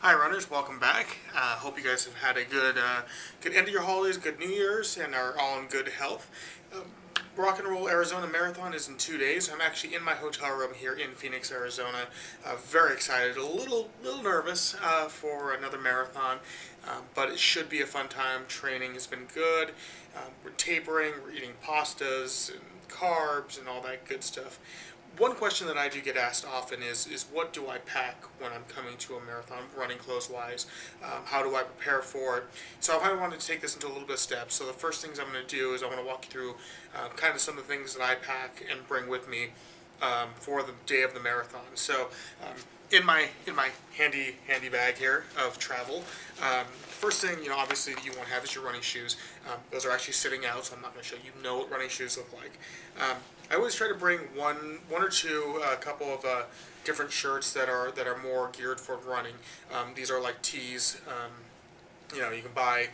Hi runners, welcome back. Hope you guys have had a good end of your holidays, good New Year's, and are all in good health. Um, Rock and Roll Arizona Marathon is in 2 days. I'm actually in my hotel room here in Phoenix, Arizona. Very excited, a little nervous for another marathon, but it should be a fun time. Training has been good. We're tapering, we're eating pastas and carbs and all that good stuff. One question that I do get asked often is what do I pack when I'm coming to a marathon, running clothes wise? How do I prepare for it? So I wanted to take this into a little bit of steps. So the first things I'm going to do is I want to walk you through kind of some of the things that I pack and bring with me for the day of the marathon. So in my handy bag here of travel. First thing, obviously that you won't have is your running shoes. Those are actually sitting out, so I'm not going to show you know what running shoes look like. I always try to bring one or two, a couple of different shirts that are more geared for running. These are like tees. You can buy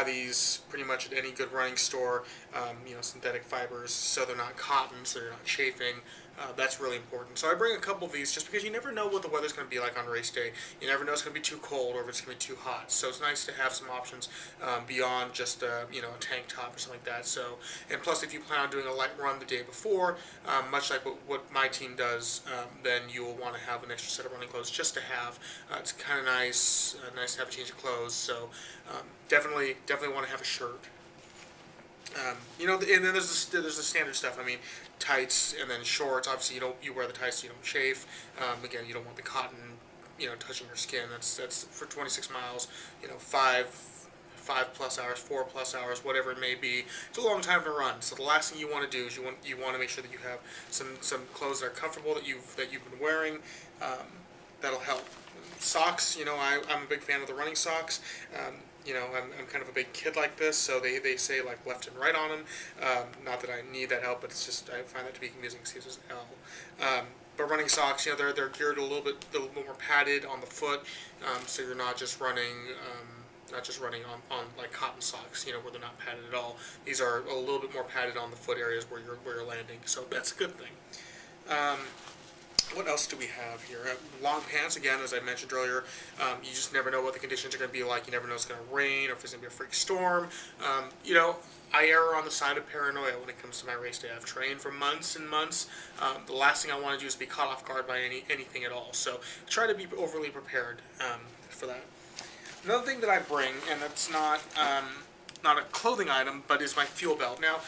these pretty much at any good running store. Synthetic fibers, so they're not cotton, so they're not chafing. That's really important. So I bring a couple of these just because you never know what the weather's going to be like on race day. You never know if it's going to be too cold or if it's going to be too hot. So it's nice to have some options beyond just a tank top or something like that. So, and plus if you plan on doing a light run the day before, much like what my team does, then you will want to have an extra set of running clothes just to have. It's kind of nice to have a change of clothes. So definitely want to have a shirt. And then there's the standard stuff. I mean, tights and then shorts. Obviously, you wear the tights so you don't chafe. Again, you don't want the cotton, touching your skin. That's for 26 miles. Five plus hours, 4 plus hours, whatever it may be. It's a long time to run. So the last thing you want to do is you want to make sure that you have some clothes that are comfortable that you've been wearing. That'll help. Socks, I'm a big fan of the running socks. I'm kind of a big kid like this, so they say like left and right on them. Not that I need that help, but it's just I find that to be confusing. See, there's an L. But running socks, they're geared a little bit more padded on the foot, so you're not just running on like cotton socks, where they're not padded at all. These are a little bit more padded on the foot areas where you're landing, so that's a good thing. Um, what else do we have here? Long pants, again, as I mentioned earlier. You just never know what the conditions are going to be like. You never know if it's going to rain or if it's going to be a freak storm. I err on the side of paranoia when it comes to my race day. I've trained for months and months. The last thing I want to do is be caught off guard by anything at all. So try to be overly prepared for that. Another thing that I bring, and that's not a clothing item, but is my fuel belt. Now,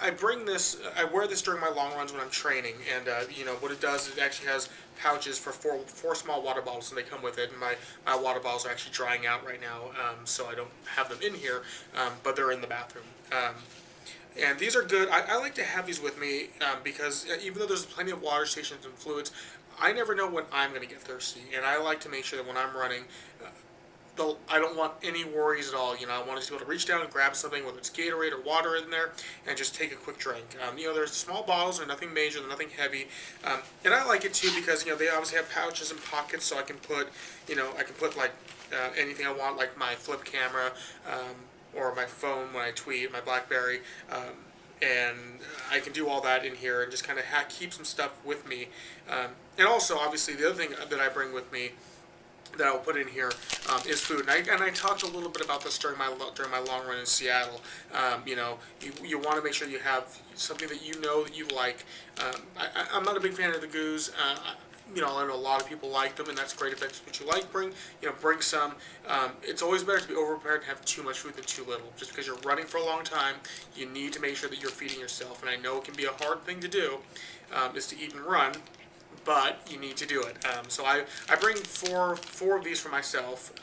I bring this. I wear this during my long runs when I'm training, and what it does is it actually has pouches for four small water bottles, and they come with it. And my water bottles are actually drying out right now, so I don't have them in here, but they're in the bathroom. And these are good. I like to have these with me because even though there's plenty of water stations and fluids, I never know when I'm going to get thirsty, and I like to make sure that when I'm running, I don't want any worries at all. I want to be able to reach down and grab something, whether it's Gatorade or water in there, and just take a quick drink. There's small bottles, they're nothing major, they're nothing heavy, and I like it too because they obviously have pouches and pockets, so I can put like anything I want, like my flip camera, or my phone when I tweet, my BlackBerry. And I can do all that in here and just kind of keep some stuff with me. And also, obviously, the other thing that I bring with me that I'll put in here is food. And I talked a little bit about this during my long run in Seattle. You want to make sure you have something that that you like. I'm not a big fan of the goos. I know a lot of people like them, and that's great if that's what you like. Bring some. It's always better to be overprepared and have too much food than too little. Just because you're running for a long time, you need to make sure that you're feeding yourself. And I know it can be a hard thing to do, is to eat and run, but you need to do it. So I bring four of these for myself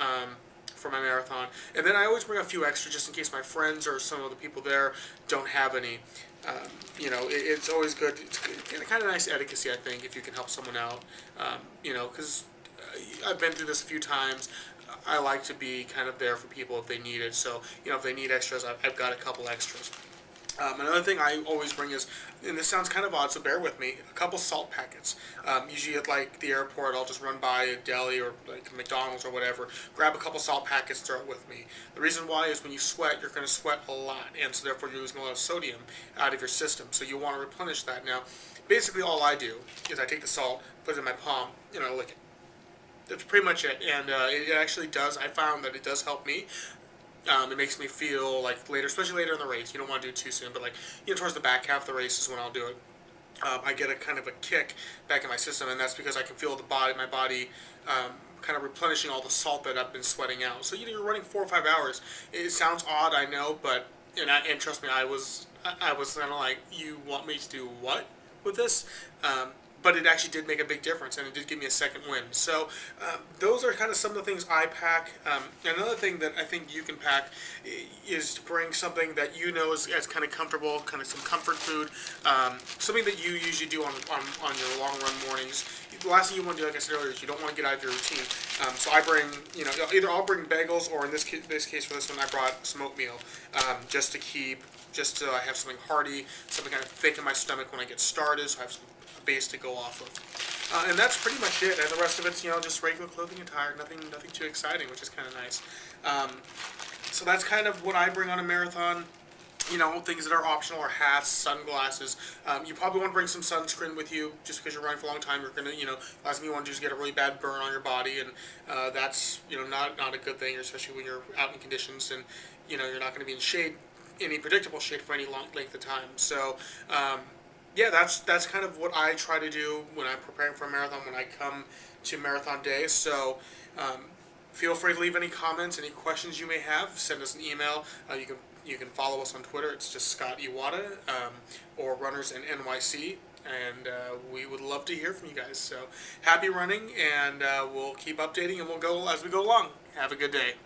for my marathon, and then I always bring a few extra just in case my friends or some of the people there don't have any. It's always good. It's kind of nice etiquette, I think, if you can help someone out. Because I've been through this a few times. I like to be kind of there for people if they need it. So, if they need extras, I've got a couple extras. Another thing I always bring is, and this sounds kind of odd, so bear with me, a couple salt packets. Usually at like the airport, I'll just run by a deli or like McDonald's or whatever, grab a couple salt packets, throw it with me. The reason why is when you sweat, you're going to sweat a lot, and so therefore you're losing a lot of sodium out of your system. So you want to replenish that. Now, basically all I do is I take the salt, put it in my palm, and I lick it. that's pretty much it. And it actually does. I found that it does help me. It makes me feel like later, especially later in the race. You don't want to do it too soon, but like towards the back half of the race is when I'll do it. I get a kind of a kick back in my system, and that's because I can feel my body, kind of replenishing all the salt that I've been sweating out. So you're running 4 or 5 hours. It sounds odd, I know, but and trust me, I was kind of like, you want me to do what with this? But it actually did make a big difference, and it did give me a second win. So those are kind of some of the things I pack. Another thing that I think you can pack is to bring something that is kind of comfortable, kind of some comfort food, something that you usually do on your long run mornings. The last thing you want to do, like I said earlier, is you don't want to get out of your routine. So I bring, either I'll bring bagels, or in this case for this one, I brought some oatmeal, just so I have something hearty, something kind of thick in my stomach when I get started, so I have some base to go off of. And that's pretty much it. And the rest of it's, just regular clothing and attire, nothing too exciting, which is kind of nice. So that's kind of what I bring on a marathon. Things that are optional are hats, sunglasses. You probably want to bring some sunscreen with you, just because you're running for a long time. You're gonna, last thing you want to do is get a really bad burn on your body, and that's, not a good thing, especially when you're out in conditions, and you're not going to be in shade, any predictable shade for any long length of time. So. Yeah, that's kind of what I try to do when I'm preparing for a marathon, when I come to marathon days. So feel free to leave any comments, any questions you may have. Send us an email. You can follow us on Twitter. It's just Scott Iwata, or Runners in NYC, and we would love to hear from you guys. So happy running, and we'll keep updating, and we'll go as we go along. Have a good day.